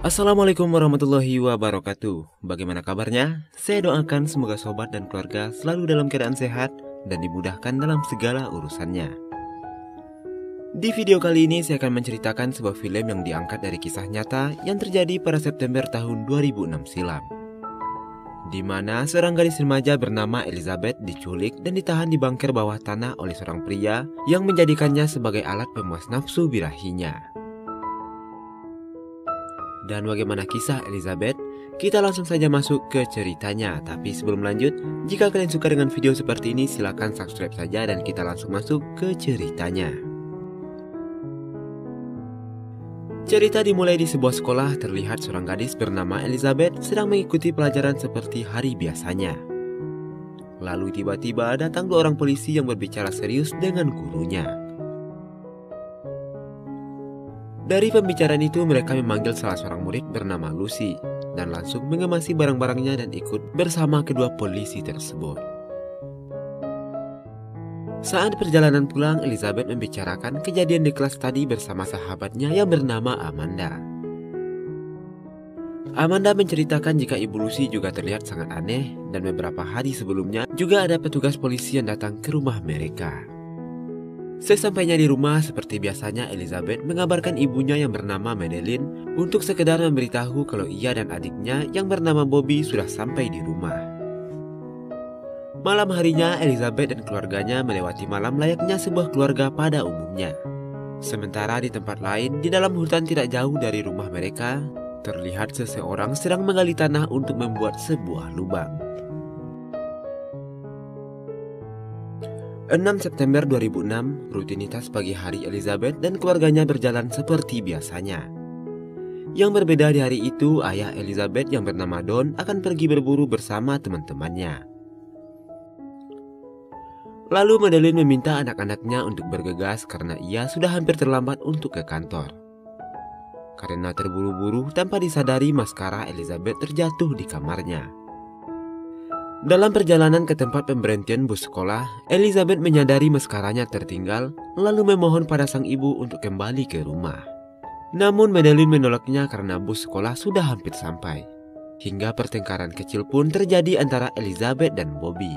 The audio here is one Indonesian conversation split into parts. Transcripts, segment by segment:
Assalamualaikum warahmatullahi wabarakatuh. Bagaimana kabarnya? Saya doakan semoga sobat dan keluarga selalu dalam keadaan sehat dan dimudahkan dalam segala urusannya. Di video kali ini saya akan menceritakan sebuah film yang diangkat dari kisah nyata yang terjadi pada September tahun 2006 silam, di mana seorang gadis remaja bernama Elizabeth diculik dan ditahan di bunker bawah tanah oleh seorang pria yang menjadikannya sebagai alat pemuas nafsu birahinya. Dan bagaimana kisah Elizabeth? Kita langsung saja masuk ke ceritanya. Tapi sebelum lanjut, jika kalian suka dengan video seperti ini, silahkan subscribe saja dan kita langsung masuk ke ceritanya. Cerita dimulai di sebuah sekolah. Terlihat seorang gadis bernama Elizabeth sedang mengikuti pelajaran seperti hari biasanya. Lalu tiba-tiba datang dua orang polisi yang berbicara serius dengan gurunya. Dari pembicaraan itu mereka memanggil salah seorang murid bernama Lucy dan langsung mengemasi barang-barangnya dan ikut bersama kedua polisi tersebut. Saat perjalanan pulang, Elizabeth membicarakan kejadian di kelas tadi bersama sahabatnya yang bernama Amanda. Amanda menceritakan jika ibu Lucy juga terlihat sangat aneh dan beberapa hari sebelumnya juga ada petugas polisi yang datang ke rumah mereka. Sesampainya di rumah, seperti biasanya Elizabeth mengabarkan ibunya yang bernama Madeline untuk sekedar memberitahu kalau ia dan adiknya yang bernama Bobby sudah sampai di rumah. Malam harinya, Elizabeth dan keluarganya melewati malam layaknya sebuah keluarga pada umumnya. Sementara di tempat lain, di dalam hutan tidak jauh dari rumah mereka, terlihat seseorang sedang menggali tanah untuk membuat sebuah lubang. 6 September 2006, rutinitas pagi hari Elizabeth dan keluarganya berjalan seperti biasanya. Yang berbeda di hari itu, ayah Elizabeth yang bernama Don akan pergi berburu bersama teman-temannya. Lalu Madeline meminta anak-anaknya untuk bergegas karena ia sudah hampir terlambat untuk ke kantor. Karena terburu-buru, tanpa disadari maskara Elizabeth terjatuh di kamarnya. Dalam perjalanan ke tempat pemberhentian bus sekolah, Elizabeth menyadari maskaranya tertinggal, lalu memohon pada sang ibu untuk kembali ke rumah. Namun Madeline menolaknya karena bus sekolah sudah hampir sampai. Hingga pertengkaran kecil pun terjadi antara Elizabeth dan Bobby.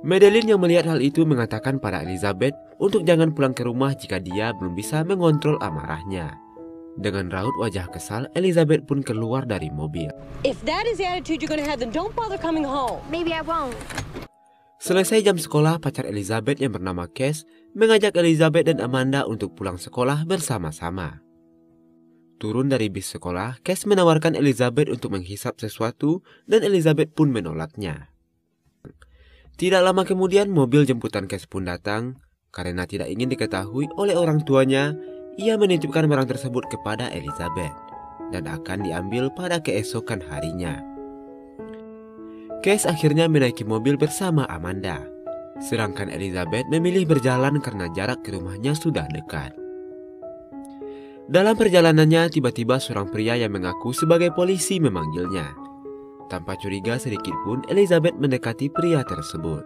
Madeline yang melihat hal itu mengatakan pada Elizabeth untuk jangan pulang ke rumah jika dia belum bisa mengontrol amarahnya. Dengan raut wajah kesal, Elizabeth pun keluar dari mobil. If that is the attitude you're gonna have, then don't bother coming home. Maybe I won't. Selesai jam sekolah, pacar Elizabeth yang bernama Cass mengajak Elizabeth dan Amanda untuk pulang sekolah bersama-sama. Turun dari bis sekolah, Cass menawarkan Elizabeth untuk menghisap sesuatu dan Elizabeth pun menolaknya. Tidak lama kemudian, mobil jemputan Cass pun datang. Karena tidak ingin diketahui oleh orang tuanya, ia menitipkan barang tersebut kepada Elizabeth dan akan diambil pada keesokan harinya. Cass akhirnya menaiki mobil bersama Amanda, sedangkan Elizabeth memilih berjalan karena jarak ke rumahnya sudah dekat. Dalam perjalanannya, tiba-tiba seorang pria yang mengaku sebagai polisi memanggilnya. Tanpa curiga sedikit pun, Elizabeth mendekati pria tersebut.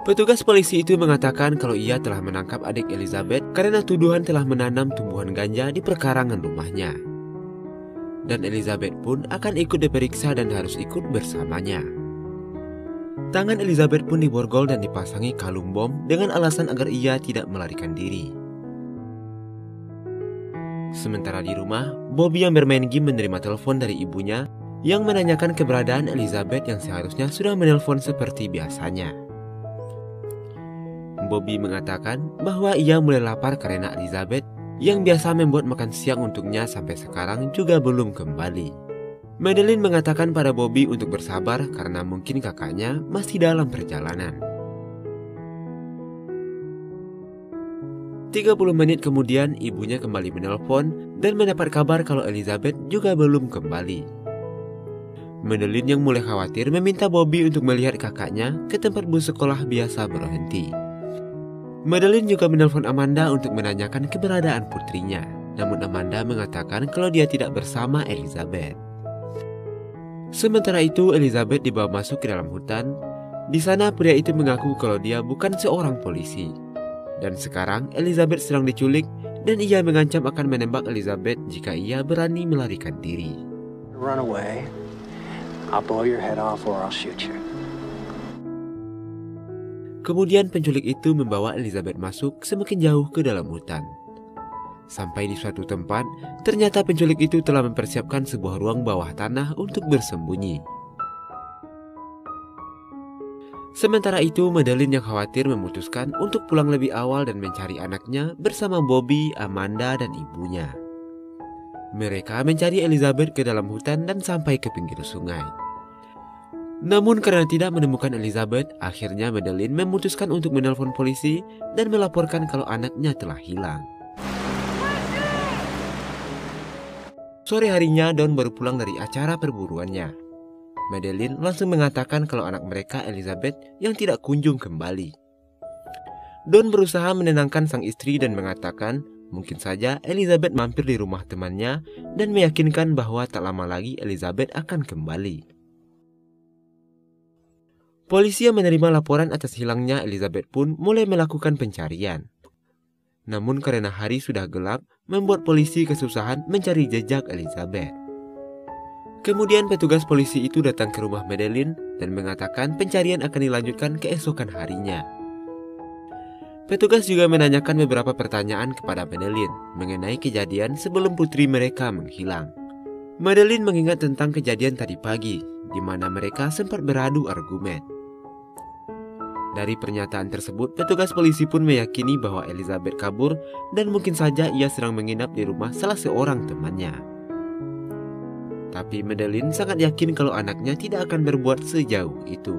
Petugas polisi itu mengatakan kalau ia telah menangkap adik Elizabeth karena tuduhan telah menanam tumbuhan ganja di perkarangan rumahnya. Dan Elizabeth pun akan ikut diperiksa dan harus ikut bersamanya. Tangan Elizabeth pun diborgol dan dipasangi kalung bom dengan alasan agar ia tidak melarikan diri. Sementara di rumah, Bobby yang bermain game menerima telepon dari ibunya yang menanyakan keberadaan Elizabeth yang seharusnya sudah menelpon seperti biasanya. Bobby mengatakan bahwa ia mulai lapar karena Elizabeth yang biasa membuat makan siang untuknya sampai sekarang juga belum kembali. Madeline mengatakan pada Bobby untuk bersabar karena mungkin kakaknya masih dalam perjalanan. 30 menit kemudian ibunya kembali menelpon dan mendapat kabar kalau Elizabeth juga belum kembali. Madeline yang mulai khawatir meminta Bobby untuk melihat kakaknya ke tempat bus sekolah biasa berhenti. Madeline juga menelpon Amanda untuk menanyakan keberadaan putrinya. Namun Amanda mengatakan kalau dia tidak bersama Elizabeth. Sementara itu Elizabeth dibawa masuk ke dalam hutan. Di sana pria itu mengaku kalau dia bukan seorang polisi. Dan sekarang Elizabeth sedang diculik dan ia mengancam akan menembak Elizabeth jika ia berani melarikan diri. Run away. I'll blow your head off or I'll shoot you. Kemudian penculik itu membawa Elizabeth masuk semakin jauh ke dalam hutan. Sampai di suatu tempat, ternyata penculik itu telah mempersiapkan sebuah ruang bawah tanah untuk bersembunyi. Sementara itu, Madeline yang khawatir memutuskan untuk pulang lebih awal dan mencari anaknya bersama Bobby, Amanda, dan ibunya. Mereka mencari Elizabeth ke dalam hutan dan sampai ke pinggir sungai. Namun karena tidak menemukan Elizabeth, akhirnya Madeline memutuskan untuk menelpon polisi dan melaporkan kalau anaknya telah hilang. Sore harinya, Don baru pulang dari acara perburuannya. Madeline langsung mengatakan kalau anak mereka Elizabeth yang tidak kunjung kembali. Don berusaha menenangkan sang istri dan mengatakan mungkin saja Elizabeth mampir di rumah temannya dan meyakinkan bahwa tak lama lagi Elizabeth akan kembali. Polisi yang menerima laporan atas hilangnya Elizabeth pun mulai melakukan pencarian. Namun karena hari sudah gelap, membuat polisi kesusahan mencari jejak Elizabeth. Kemudian petugas polisi itu datang ke rumah Madeline dan mengatakan pencarian akan dilanjutkan keesokan harinya. Petugas juga menanyakan beberapa pertanyaan kepada Madeline mengenai kejadian sebelum putri mereka menghilang. Madeline mengingat tentang kejadian tadi pagi, di mana mereka sempat beradu argumen. Dari pernyataan tersebut, petugas polisi pun meyakini bahwa Elizabeth kabur dan mungkin saja ia sedang menginap di rumah salah seorang temannya. Tapi Madeline sangat yakin kalau anaknya tidak akan berbuat sejauh itu.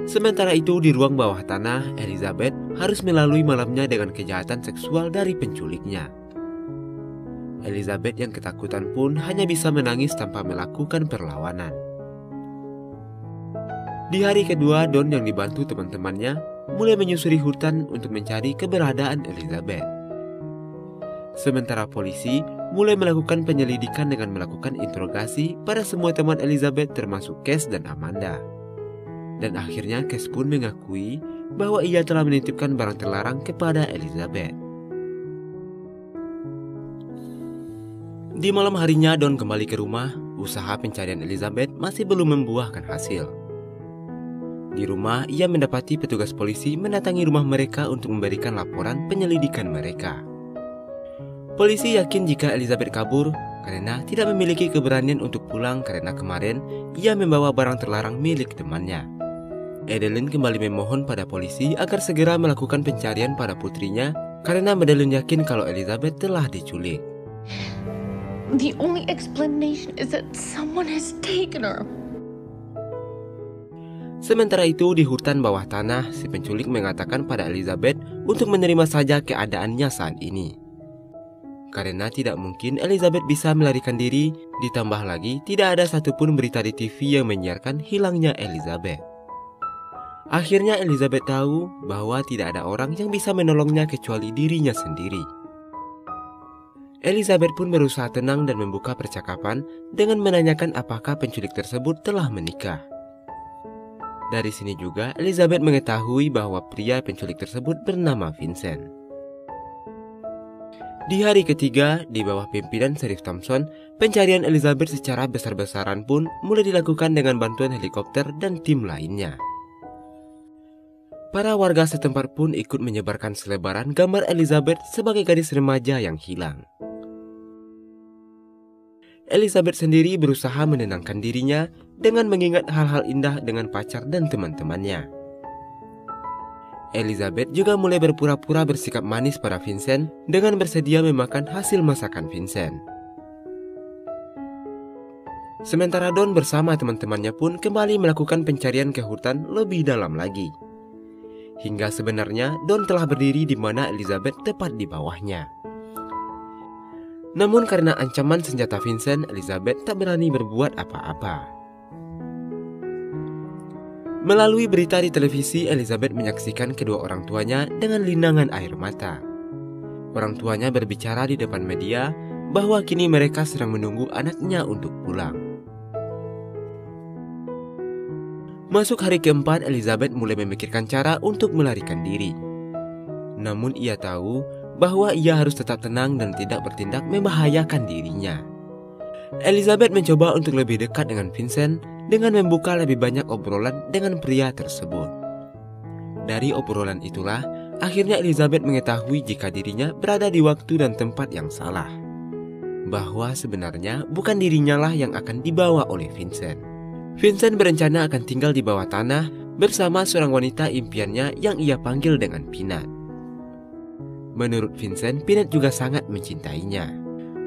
Sementara itu di ruang bawah tanah, Elizabeth harus melalui malamnya dengan kejahatan seksual dari penculiknya. Elizabeth yang ketakutan pun hanya bisa menangis tanpa melakukan perlawanan. Di hari kedua, Don yang dibantu teman-temannya mulai menyusuri hutan untuk mencari keberadaan Elizabeth. Sementara polisi mulai melakukan penyelidikan dengan melakukan interogasi pada semua teman Elizabeth termasuk Cass dan Amanda. Dan akhirnya Cass pun mengakui bahwa ia telah menitipkan barang terlarang kepada Elizabeth. Di malam harinya Don kembali ke rumah, usaha pencarian Elizabeth masih belum membuahkan hasil. Di rumah, ia mendapati petugas polisi mendatangi rumah mereka untuk memberikan laporan penyelidikan mereka. Polisi yakin jika Elizabeth kabur karena tidak memiliki keberanian untuk pulang karena kemarin ia membawa barang terlarang milik temannya. Adeline kembali memohon pada polisi agar segera melakukan pencarian pada putrinya karena Madeline yakin kalau Elizabeth telah diculik. The only explanation is that someone has taken her. Sementara itu di hutan bawah tanah, si penculik mengatakan pada Elizabeth untuk menerima saja keadaannya saat ini. Karena tidak mungkin Elizabeth bisa melarikan diri, ditambah lagi tidak ada satupun berita di TV yang menyiarkan hilangnya Elizabeth. Akhirnya Elizabeth tahu bahwa tidak ada orang yang bisa menolongnya kecuali dirinya sendiri. Elizabeth pun berusaha tenang dan membuka percakapan dengan menanyakan apakah penculik tersebut telah menikah. Dari sini juga Elizabeth mengetahui bahwa pria penculik tersebut bernama Vincent. Di hari ketiga, di bawah pimpinan Sheriff Thompson, pencarian Elizabeth secara besar-besaran pun mulai dilakukan dengan bantuan helikopter dan tim lainnya. Para warga setempat pun ikut menyebarkan selebaran gambar Elizabeth sebagai gadis remaja yang hilang. Elizabeth sendiri berusaha menenangkan dirinya dengan mengingat hal-hal indah dengan pacar dan teman-temannya. Elizabeth juga mulai berpura-pura bersikap manis pada Vincent dengan bersedia memakan hasil masakan Vincent. Sementara Don bersama teman-temannya pun kembali melakukan pencarian ke hutan lebih dalam lagi. Hingga sebenarnya Don telah berdiri di mana Elizabeth tepat di bawahnya. Namun karena ancaman senjata Vincent, Elizabeth tak berani berbuat apa-apa. Melalui berita di televisi, Elizabeth menyaksikan kedua orang tuanya dengan linangan air mata. Orang tuanya berbicara di depan media bahwa kini mereka sedang menunggu anaknya untuk pulang. Masuk hari keempat, Elizabeth mulai memikirkan cara untuk melarikan diri. Namun ia tahu bahwa ia harus tetap tenang dan tidak bertindak membahayakan dirinya. Elizabeth mencoba untuk lebih dekat dengan Vincent dengan membuka lebih banyak obrolan dengan pria tersebut. Dari obrolan itulah, akhirnya Elizabeth mengetahui jika dirinya berada di waktu dan tempat yang salah. Bahwa sebenarnya bukan dirinya lah yang akan dibawa oleh Vincent. Vincent berencana akan tinggal di bawah tanah bersama seorang wanita impiannya yang ia panggil dengan Peanut. Menurut Vincent, Peanut juga sangat mencintainya.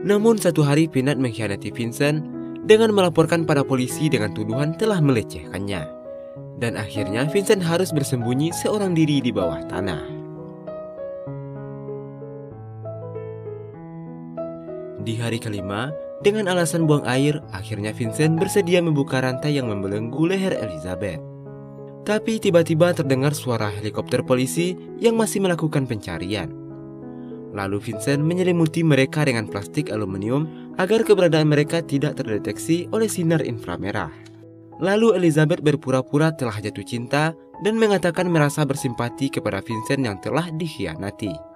Namun satu hari Peanut mengkhianati Vincent dengan melaporkan pada polisi dengan tuduhan telah melecehkannya. Dan akhirnya Vincent harus bersembunyi seorang diri di bawah tanah. Di hari kelima, dengan alasan buang air, akhirnya Vincent bersedia membuka rantai yang membelenggu leher Elizabeth. Tapi tiba-tiba terdengar suara helikopter polisi yang masih melakukan pencarian. Lalu Vincent menyelimuti mereka dengan plastik aluminium agar keberadaan mereka tidak terdeteksi oleh sinar inframerah. Lalu Elizabeth berpura-pura telah jatuh cinta dan mengatakan merasa bersimpati kepada Vincent yang telah dikhianati.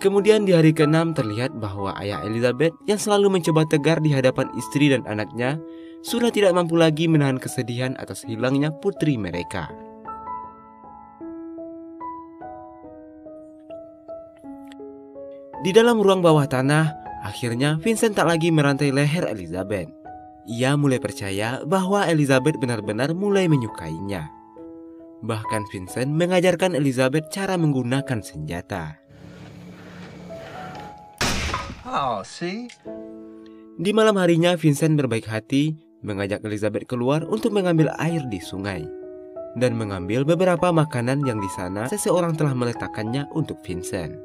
Kemudian di hari ke-6 terlihat bahwa ayah Elizabeth yang selalu mencoba tegar di hadapan istri dan anaknya sudah tidak mampu lagi menahan kesedihan atas hilangnya putri mereka. Di dalam ruang bawah tanah, akhirnya Vincent tak lagi merantai leher Elizabeth. Ia mulai percaya bahwa Elizabeth benar-benar mulai menyukainya. Bahkan Vincent mengajarkan Elizabeth cara menggunakan senjata. Oh, see? Di malam harinya, Vincent berbaik hati mengajak Elizabeth keluar untuk mengambil air di sungai dan mengambil beberapa makanan yang di sana seseorang telah meletakkannya untuk Vincent.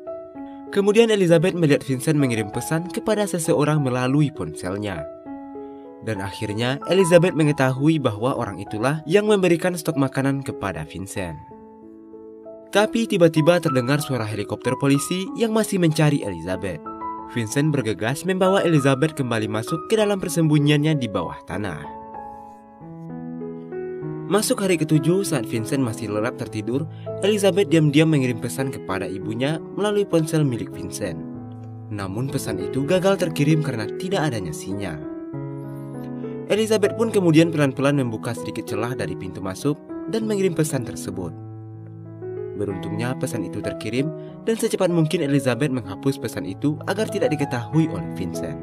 Kemudian Elizabeth melihat Vincent mengirim pesan kepada seseorang melalui ponselnya. Dan akhirnya Elizabeth mengetahui bahwa orang itulah yang memberikan stok makanan kepada Vincent. Tapi tiba-tiba terdengar suara helikopter polisi yang masih mencari Elizabeth. Vincent bergegas membawa Elizabeth kembali masuk ke dalam persembunyiannya di bawah tanah. Masuk hari ke-7 saat Vincent masih lelap tertidur, Elizabeth diam-diam mengirim pesan kepada ibunya melalui ponsel milik Vincent. Namun pesan itu gagal terkirim karena tidak adanya sinyal. Elizabeth pun kemudian pelan-pelan membuka sedikit celah dari pintu masuk dan mengirim pesan tersebut. Beruntungnya pesan itu terkirim dan secepat mungkin Elizabeth menghapus pesan itu agar tidak diketahui oleh Vincent.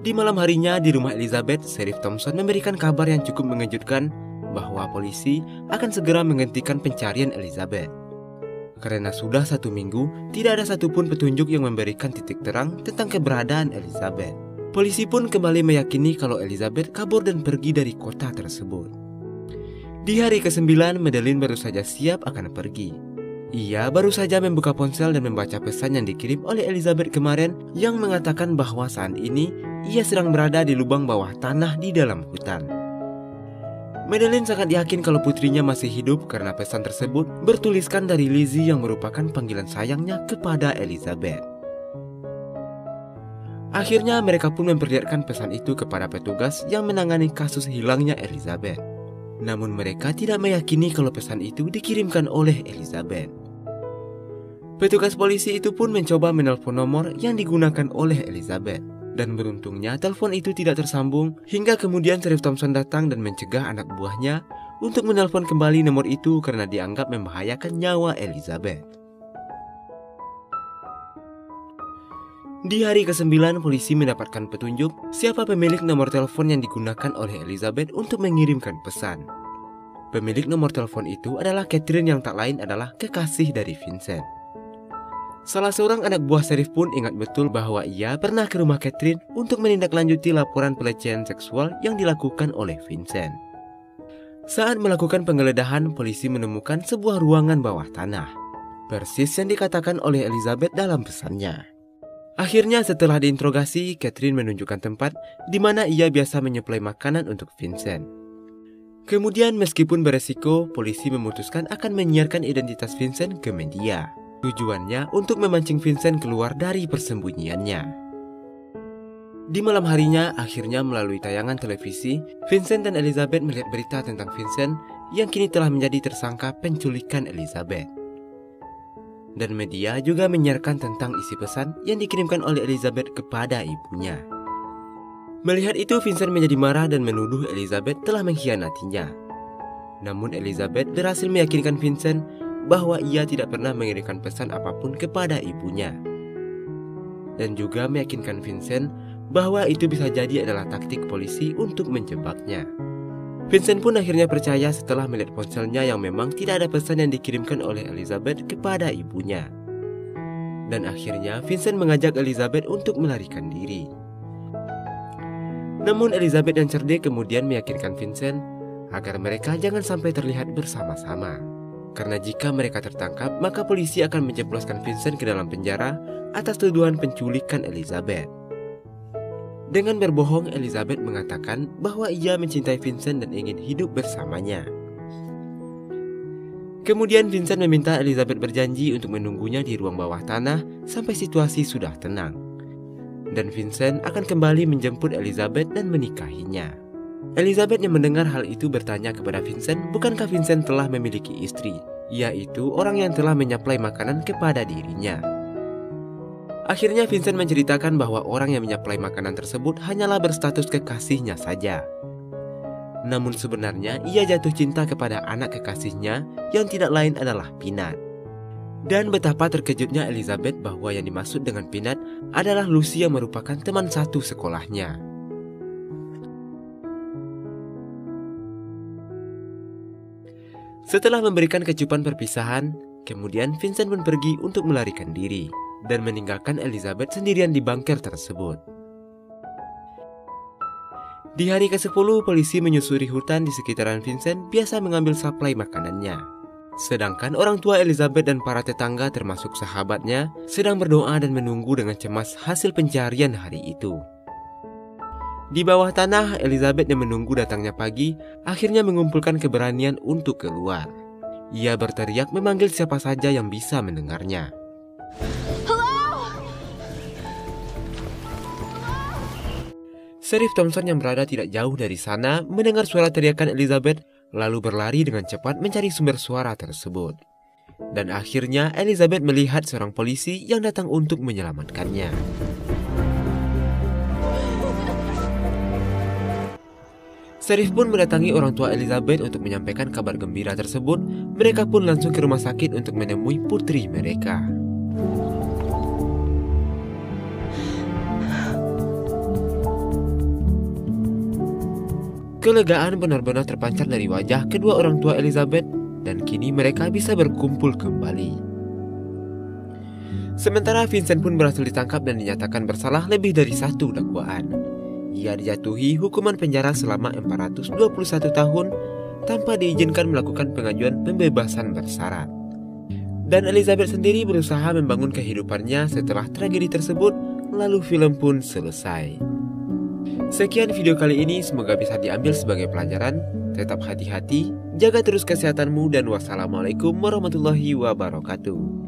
Di malam harinya di rumah Elizabeth, Sheriff Thompson memberikan kabar yang cukup mengejutkan bahwa polisi akan segera menghentikan pencarian Elizabeth. Karena sudah 1 minggu, tidak ada satupun petunjuk yang memberikan titik terang tentang keberadaan Elizabeth. Polisi pun kembali meyakini kalau Elizabeth kabur dan pergi dari kota tersebut. Di hari ke-9, Madeline baru saja siap akan pergi. Ia baru saja membuka ponsel dan membaca pesan yang dikirim oleh Elizabeth kemarin yang mengatakan bahwa saat ini ia sedang berada di lubang bawah tanah di dalam hutan. Madeline sangat yakin kalau putrinya masih hidup karena pesan tersebut bertuliskan dari Lizzie yang merupakan panggilan sayangnya kepada Elizabeth. Akhirnya mereka pun memperlihatkan pesan itu kepada petugas yang menangani kasus hilangnya Elizabeth. Namun mereka tidak meyakini kalau pesan itu dikirimkan oleh Elizabeth. Petugas polisi itu pun mencoba menelpon nomor yang digunakan oleh Elizabeth. Dan beruntungnya telepon itu tidak tersambung hingga kemudian Sheriff Thompson datang dan mencegah anak buahnya untuk menelpon kembali nomor itu karena dianggap membahayakan nyawa Elizabeth. Di hari ke-9, polisi mendapatkan petunjuk siapa pemilik nomor telepon yang digunakan oleh Elizabeth untuk mengirimkan pesan. Pemilik nomor telepon itu adalah Catherine yang tak lain adalah kekasih dari Vincent. Salah seorang anak buah sheriff pun ingat betul bahwa ia pernah ke rumah Catherine untuk menindaklanjuti laporan pelecehan seksual yang dilakukan oleh Vincent. Saat melakukan penggeledahan, polisi menemukan sebuah ruangan bawah tanah, persis yang dikatakan oleh Elizabeth dalam pesannya. Akhirnya setelah diinterogasi, Catherine menunjukkan tempat di mana ia biasa menyuplai makanan untuk Vincent. Kemudian meskipun beresiko, polisi memutuskan akan menyiarkan identitas Vincent ke media. Tujuannya untuk memancing Vincent keluar dari persembunyiannya. Di malam harinya, akhirnya melalui tayangan televisi, Vincent dan Elizabeth melihat berita tentang Vincent yang kini telah menjadi tersangka penculikan Elizabeth. Dan media juga menyiarkan tentang isi pesan yang dikirimkan oleh Elizabeth kepada ibunya. Melihat itu, Vincent menjadi marah dan menuduh Elizabeth telah mengkhianatinya. Namun Elizabeth berhasil meyakinkan Vincent bahwa ia tidak pernah mengirimkan pesan apapun kepada ibunya. Dan juga meyakinkan Vincent bahwa itu bisa jadi adalah taktik polisi untuk menjebaknya. Vincent pun akhirnya percaya setelah melihat ponselnya yang memang tidak ada pesan yang dikirimkan oleh Elizabeth kepada ibunya. Dan akhirnya Vincent mengajak Elizabeth untuk melarikan diri. Namun Elizabeth yang cerdik kemudian meyakinkan Vincent agar mereka jangan sampai terlihat bersama-sama. Karena jika mereka tertangkap, maka polisi akan menjebloskan Vincent ke dalam penjara atas tuduhan penculikan Elizabeth. Dengan berbohong, Elizabeth mengatakan bahwa ia mencintai Vincent dan ingin hidup bersamanya. Kemudian Vincent meminta Elizabeth berjanji untuk menunggunya di ruang bawah tanah sampai situasi sudah tenang. Dan Vincent akan kembali menjemput Elizabeth dan menikahinya. Elizabeth yang mendengar hal itu bertanya kepada Vincent, bukankah Vincent telah memiliki istri, yaitu orang yang telah menyaplai makanan kepada dirinya. Akhirnya Vincent menceritakan bahwa orang yang menyaplai makanan tersebut hanyalah berstatus kekasihnya saja. Namun sebenarnya ia jatuh cinta kepada anak kekasihnya yang tidak lain adalah Peanut. Dan betapa terkejutnya Elizabeth bahwa yang dimaksud dengan Peanut adalah Lucy yang merupakan teman satu sekolahnya. Setelah memberikan kecupan perpisahan, kemudian Vincent pun pergi untuk melarikan diri dan meninggalkan Elizabeth sendirian di bunker tersebut. Di hari ke-10, polisi menyusuri hutan di sekitaran Vincent biasa mengambil suplai makanannya. Sedangkan orang tua Elizabeth dan para tetangga termasuk sahabatnya sedang berdoa dan menunggu dengan cemas hasil pencarian hari itu. Di bawah tanah, Elizabeth yang menunggu datangnya pagi akhirnya mengumpulkan keberanian untuk keluar. Ia berteriak memanggil siapa saja yang bisa mendengarnya. Sheriff Thompson yang berada tidak jauh dari sana mendengar suara teriakan Elizabeth lalu berlari dengan cepat mencari sumber suara tersebut. Dan akhirnya Elizabeth melihat seorang polisi yang datang untuk menyelamatkannya. Sheriff pun mendatangi orang tua Elizabeth untuk menyampaikan kabar gembira tersebut. Mereka pun langsung ke rumah sakit untuk menemui putri mereka. Kelegaan benar-benar terpancar dari wajah kedua orang tua Elizabeth dan kini mereka bisa berkumpul kembali. Sementara Vincent pun berhasil ditangkap dan dinyatakan bersalah lebih dari satu dakwaan. Ia dijatuhi hukuman penjara selama 421 tahun tanpa diizinkan melakukan pengajuan pembebasan bersyarat. Dan Elizabeth sendiri berusaha membangun kehidupannya setelah tragedi tersebut, lalu film pun selesai. Sekian video kali ini, semoga bisa diambil sebagai pelajaran. Tetap hati-hati, jaga terus kesehatanmu dan wassalamualaikum warahmatullahi wabarakatuh.